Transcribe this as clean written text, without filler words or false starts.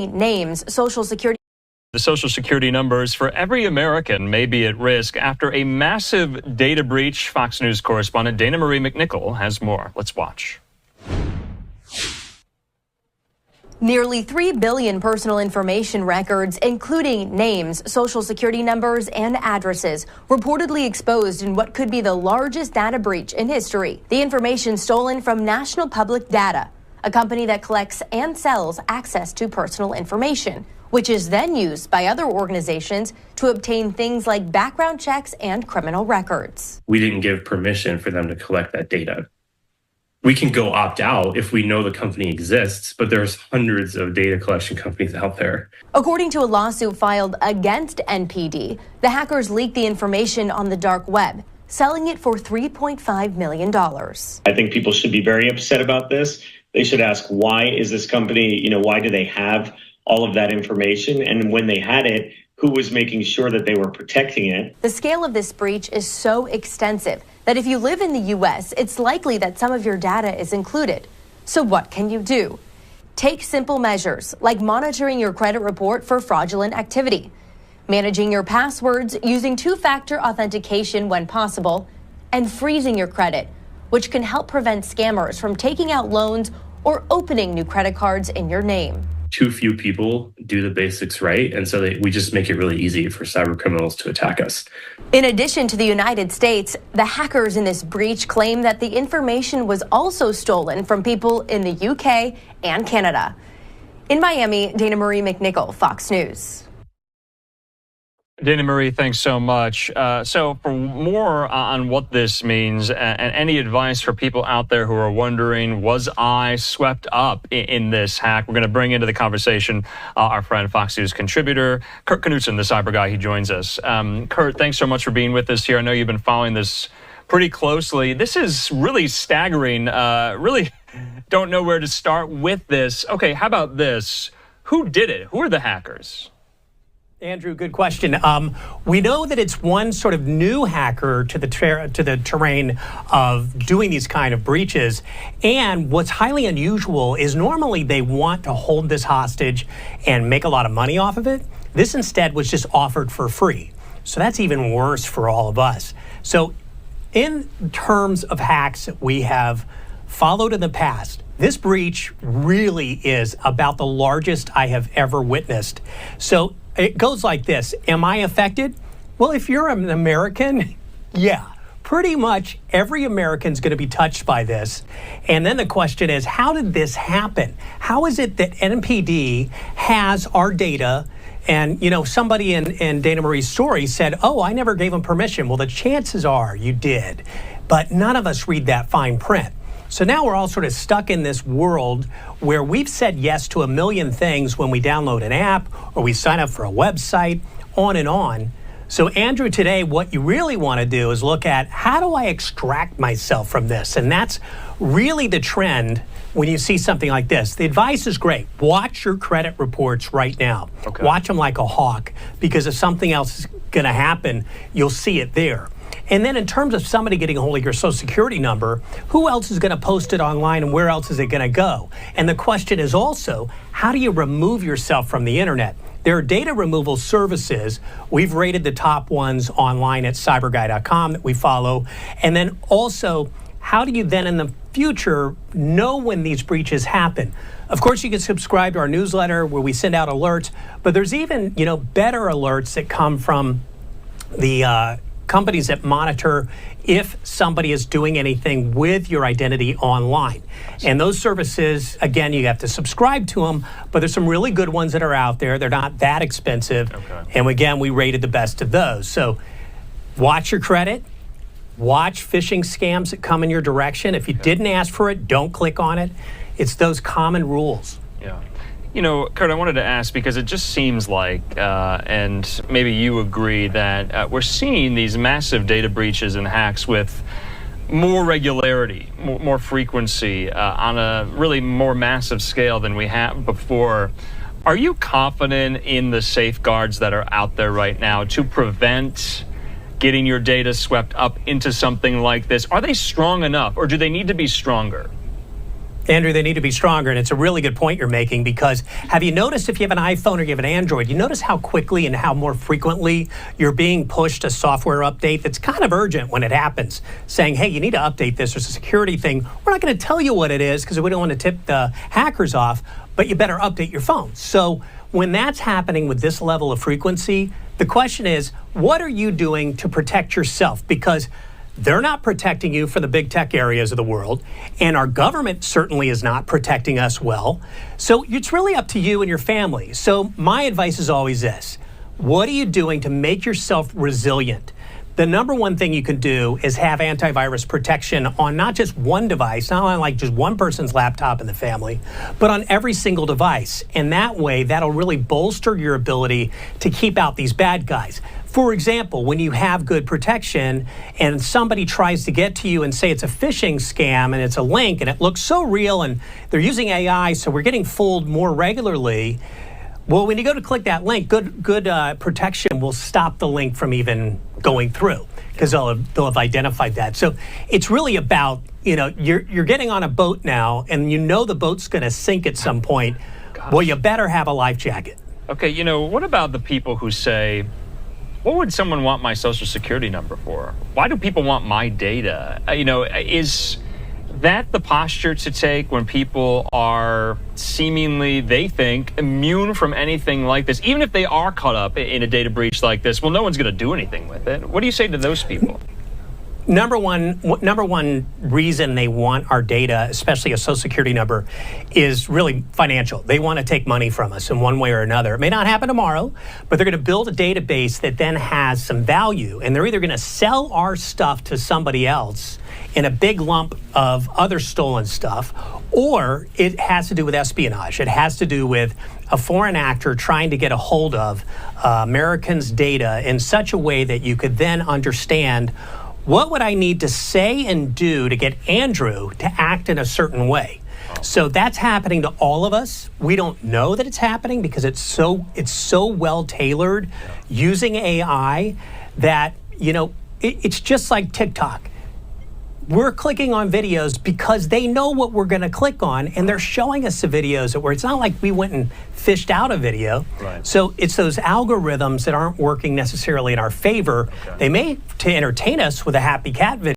names, Social Security. The Social Security numbers for every American may be at risk after a massive data breach. Fox News correspondent Dana Marie McNichol has more. Let's watch. Nearly 3 billion personal information records, including names, Social Security numbers, and addresses, reportedly exposed in what could be the largest data breach in history. The information stolen from National Public Data, a company that collects and sells access to personal information, which is then used by other organizations to obtain things like background checks and criminal records. We didn't give permission for them to collect that data. We can go opt out if we know the company exists, but there's hundreds of data collection companies out there. According to a lawsuit filed against NPD, the hackers leaked the information on the dark web, selling it for $3.5 million. I think people should be very upset about this. They should ask, why is this company, why do they have all of that information? And when they had it, who was making sure that they were protecting it? The scale of this breach is so extensive that if you live in the U.S., it's likely that some of your data is included. So what can you do? Take simple measures like monitoring your credit report for fraudulent activity, managing your passwords using two-factor authentication when possible, and freezing your credit, which can help prevent scammers from taking out loans or opening new credit cards in your name. Too few people do the basics right, and so we just make it really easy for cyber criminals to attack us. In addition to the United States, the hackers in this breach claim that the information was also stolen from people in the UK and Canada. In Miami, Dana Marie McNichol, Fox News. Dana Marie, thanks so much. So for more on what this means and any advice for people out there who are wondering, was I swept up in this hack? We're going to bring into the conversation our friend Fox News contributor, Kurt Knutson, the cyber guy. He joins us. Kurt, thanks so much for being with us here. I know you've been following this pretty closely. This is really staggering. Really don't know where to start with this. Okay, how about this? Who did it? Who are the hackers? Andrew, good question. We know that it's one sort of new hacker to the terrain of doing these kind of breaches. And what's highly unusual is normally they want to hold this hostage and make a lot of money off of it. This instead was just offered for free. So that's even worse for all of us. So in terms of hacks that we have followed in the past, this breach really is about the largest I have ever witnessed. So it goes like this. Am I affected? Well, if you're an American, yeah, pretty much every American's going to be touched by this. And then the question is, how did this happen? How is it that NPD has our data? And, somebody in Dana Marie's story said, oh, I never gave them permission. Well, the chances are you did. But none of us read that fine print. So now we're all sort of stuck in this world where we've said yes to a million things when we download an app or we sign up for a website, on and on. So Andrew, today, what you really want to do is look at how do I extract myself from this? And that's really the trend when you see something like this. The advice is great. Watch your credit reports right now. Okay. Watch them like a hawk, because if something else is going to happen, you'll see it there. And then in terms of somebody getting a hold of your Social Security number, who else is going to post it online and where else is it going to go? And the question is also, how do you remove yourself from the internet? There are data removal services. We've rated the top ones online at cyberguy.com that we follow. And then also, how do you then in the future know when these breaches happen? Of course, you can subscribe to our newsletter where we send out alerts, but there's even, better alerts that come from the companies that monitor if somebody is doing anything with your identity online. And those services, again, you have to subscribe to them, but there's some really good ones that are out there. They're not that expensive. Okay. And again, we rated the best of those. So watch your credit. Watch phishing scams that come in your direction. If you didn't ask for it, don't click on it. It's those common rules. Yeah. Kurt, I wanted to ask, because it just seems like, and maybe you agree, that we're seeing these massive data breaches and hacks with more regularity, more frequency, on a really more massive scale than we have before. Are you confident in the safeguards that are out there right now to prevent getting your data swept up into something like this? Are they strong enough, or do they need to be stronger? Andrew, they need to be stronger, and it's a really good point you're making, because have you noticed, if you have an iPhone or you have an Android, you notice how quickly and how more frequently you're being pushed a software update that's kind of urgent when it happens, saying, hey, you need to update this. There's a security thing. We're not going to tell you what it is because we don't want to tip the hackers off, but you better update your phone. So when that's happening with this level of frequency, the question is, what are you doing to protect yourself? Because they're not protecting you for the big tech areas of the world, and our government certainly is not protecting us well. So it's really up to you and your family. So my advice is always this: what are you doing to make yourself resilient? The number one thing you can do is have antivirus protection on not just one device, not on like just one person's laptop in the family, but on every single device. And that way, that'll really bolster your ability to keep out these bad guys. For example, when you have good protection and somebody tries to get to you and say it's a phishing scam and it's a link and it looks so real and they're using AI, so we're getting fooled more regularly. Well, when you go to click that link, good protection will stop the link from even going through, because they'll have identified that. So it's really about, you're getting on a boat now, and the boat's going to sink at some point. Gosh. Well, you better have a life jacket. Okay, what about the people who say, what would someone want my social security number for? Why do people want my data? Is that the posture to take when people are seemingly, they think, immune from anything like this? Even if they are caught up in a data breach like this, well, no one's going to do anything with it. What do you say to those people? Number one reason they want our data, especially a social security number, is really financial. They want to take money from us in one way or another. It may not happen tomorrow, but they're going to build a database that then has some value, and they're either going to sell our stuff to somebody else in a big lump of other stolen stuff, or it has to do with espionage. It has to do with a foreign actor trying to get a hold of Americans' data in such a way that you could then understand, what would I need to say and do to get Andrew to act in a certain way? So that's happening to all of us. We don't know that it's happening because it's so well tailored using AI that, it's just like TikTok. We're clicking on videos because they know what we're going to click on, and they're showing us the videos where it's not like we went and fished out a video. Right. So it's those algorithms that aren't working necessarily in our favor. Okay. They may to entertain us with a happy cat video.